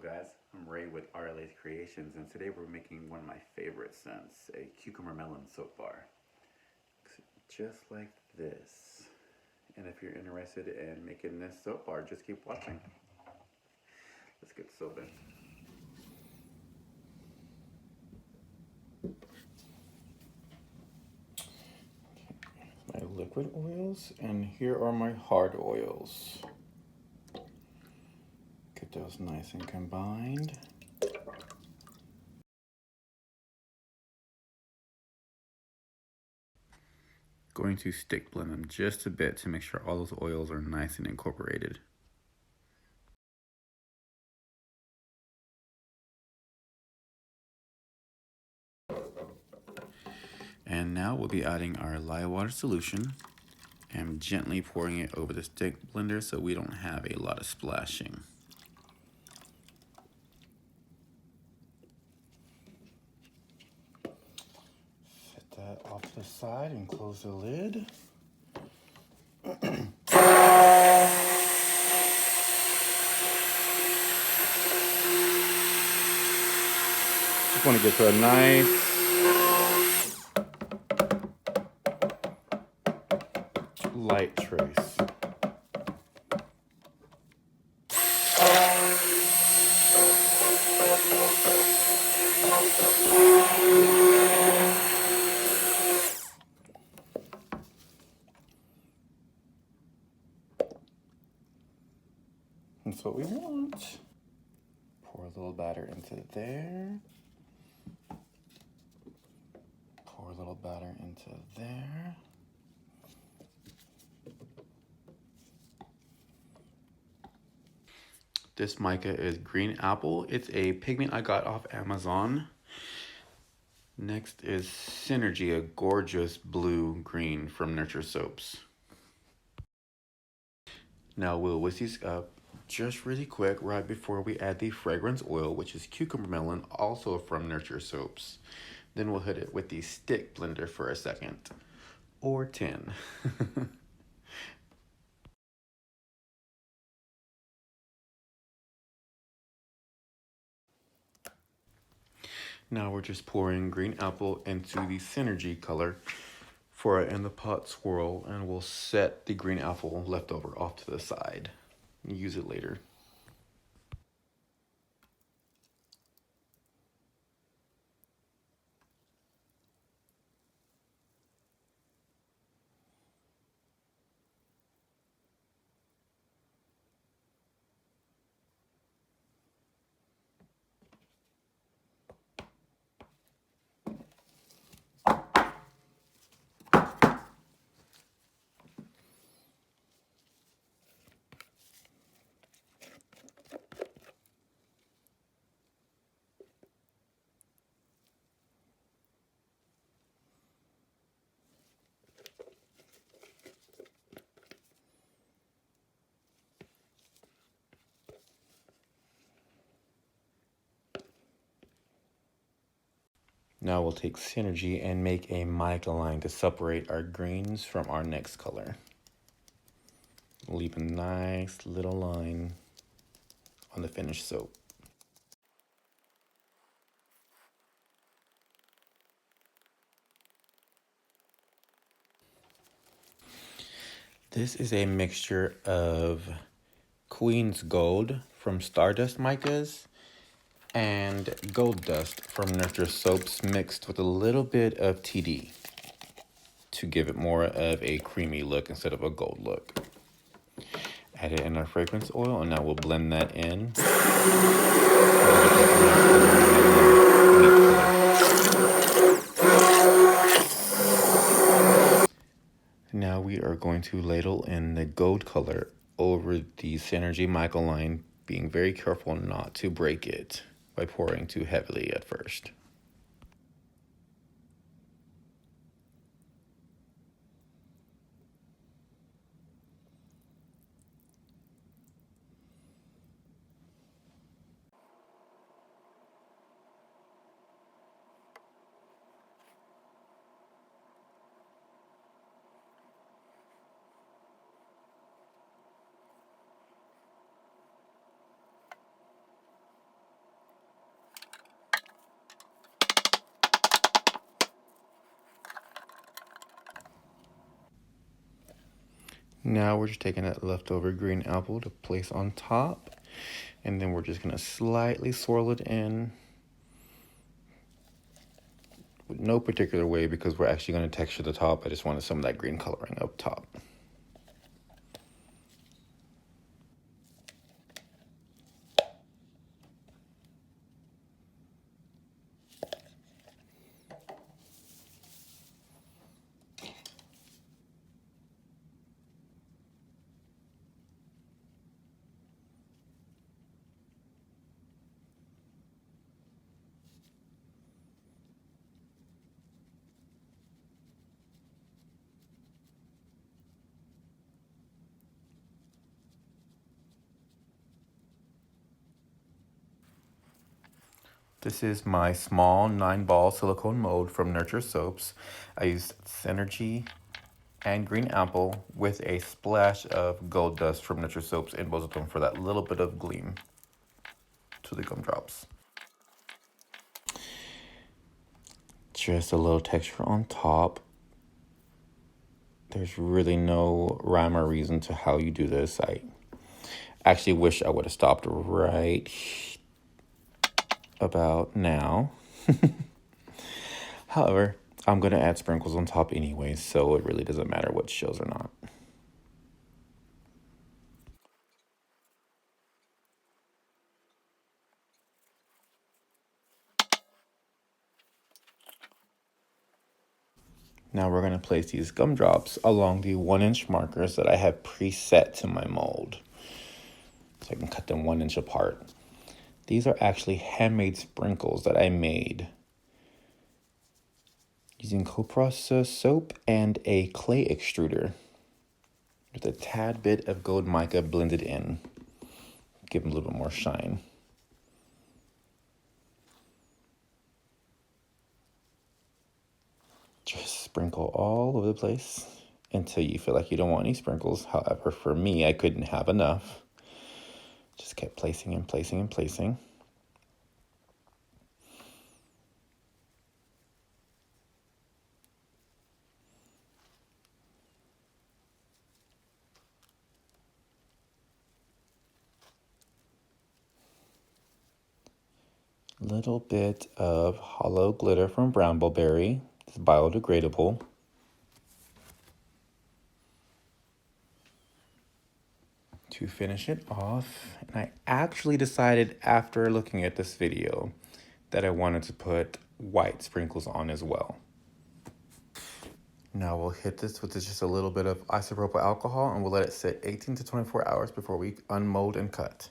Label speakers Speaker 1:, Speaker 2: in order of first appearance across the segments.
Speaker 1: guys, I'm Ray with RLA's Creations, and today we're making one of my favorite scents, a cucumber melon soap bar. Just like this. And if you're interested in making this soap bar, just keep watching. Let's get soaping. My liquid oils, and here are my hard oils. Get those nice and combined. Going to stick blend them just a bit to make sure all those oils are nice and incorporated. And now we'll be adding our lye water solution and gently pouring it over the stick blender so we don't have a lot of splashing. Set that off to the side and close the lid. Just want to get to a nice light trace. That's what we want. Pour a little batter into there. Pour a little batter into there. This mica is green apple. It's a pigment I got off Amazon. Next is Synergy, a gorgeous blue-green from Nurture Soaps. Now we'll whisk these up just really quick right before we add the fragrance oil, which is cucumber melon, also from Nurture Soaps. Then we'll hit it with the stick blender for a second, or 10. Now we're just pouring green apple into the Synergy color for it in the pot swirl, and we'll set the green apple leftover off to the side. Use it later. Now we'll take Synergy and make a mica line to separate our greens from our next color. Leave a nice little line on the finished soap. This is a mixture of Queen's Gold from Stardust Micas and Gold Dust from Nurture Soaps mixed with a little bit of TD to give it more of a creamy look instead of a gold look. Add it in our fragrance oil, and now we'll blend that in. Now we are going to ladle in the gold color over the Synergy mica line, being very careful not to break it by pouring too heavily at first. Now we're just taking that leftover green apple to place on top, and then we're just gonna slightly swirl it in with no particular way because we're actually gonna texture the top. I just wanted some of that green coloring up top. This is my small 9-ball silicone mold from Nurture Soaps. I used Synergy and green apple with a splash of gold dust from Nurture Soaps in both of them for that little bit of gleam to the gumdrops. Just a little texture on top. There's really no rhyme or reason to how you do this. I actually wish I would have stopped right about now. However, I'm going to add sprinkles on top anyway, so it really doesn't matter what shows or not. Now we're going to place these gumdrops along the 1-inch markers that I have preset to my mold, so I can cut them 1 inch apart. These are actually handmade sprinkles that I made using co-processed soap and a clay extruder with a tad bit of gold mica blended in. Give them a little bit more shine. Just sprinkle all over the place until you feel like you don't want any sprinkles. However, for me, I couldn't have enough. Just kept placing and placing and placing. Little bit of hollow glitter from Brambleberry. It's biodegradable. To finish it off, and I actually decided after looking at this video that I wanted to put white sprinkles on as well. Now we'll hit this with just a little bit of isopropyl alcohol and we'll let it sit 18 to 24 hours before we unmold and cut.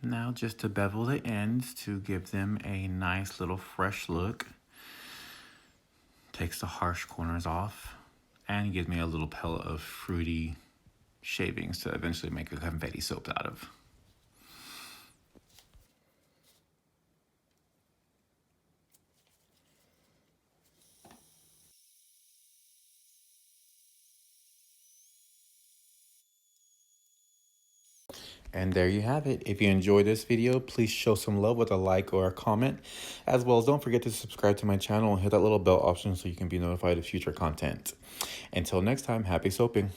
Speaker 1: Now just to bevel the ends to give them a nice little fresh look. Takes the harsh corners off and gives me a little pellet of fruity shavings to eventually make a confetti soap out of. And there you have it. If you enjoyed this video, please show some love with a like or a comment. As well as don't forget to subscribe to my channel and hit that little bell option so you can be notified of future content. Until next time, happy soaping.